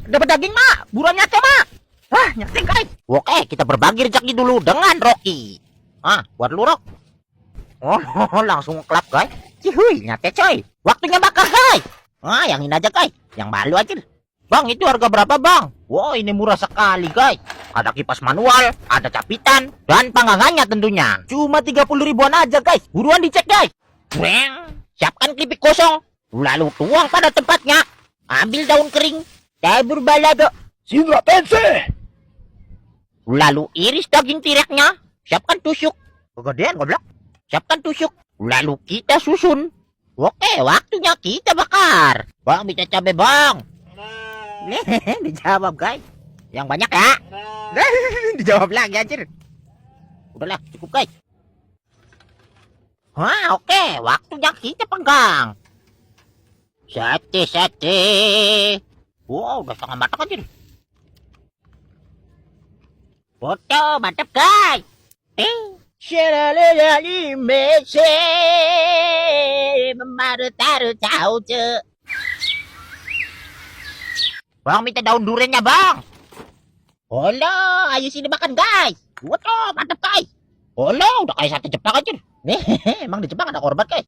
dapat daging, Mak. Buruan nyate, Mak. Wah, nyate, guys. Oke, kita berbagi rezeki dulu dengan Rocky. Buat lu, Rok. Oh, langsung klap, guys. Cihuy, nyate, coy. Waktunya bakar, guys. Yang ini aja, guys. Yang malu aja. Bang, itu harga berapa, Bang? Wow, ini murah sekali, guys. Ada kipas manual, ada capitan, dan panggangannya tentunya. Cuma 30 ribuan aja, guys. Buruan dicek, guys. Siapkan keripik kosong. Lalu tuang pada tempatnya. Ambil daun kering. Tabur balado. Shinra Tensei! Lalu iris daging tireknya. Siapkan tusuk. Kegedean, goblok. Siapkan tusuk. Lalu kita susun. Oke, waktunya kita bakar. Bang, minta cabai, Bang. Dijawab, guys. Yang banyak ya. Dijawab lagi, anjir. Udahlah, cukup, guys. Oke, waktunya kita panggang. Sate. Wow, udah setengah matang, anjir. Foto, mantap, guys. Bang, minta daun duriannya, Bang. Halo, ayo sini makan, guys. Waduh, mantap, guys. Halo, udah kayak sate Jepang, anjir. Emang di Jepang ada korban, guys.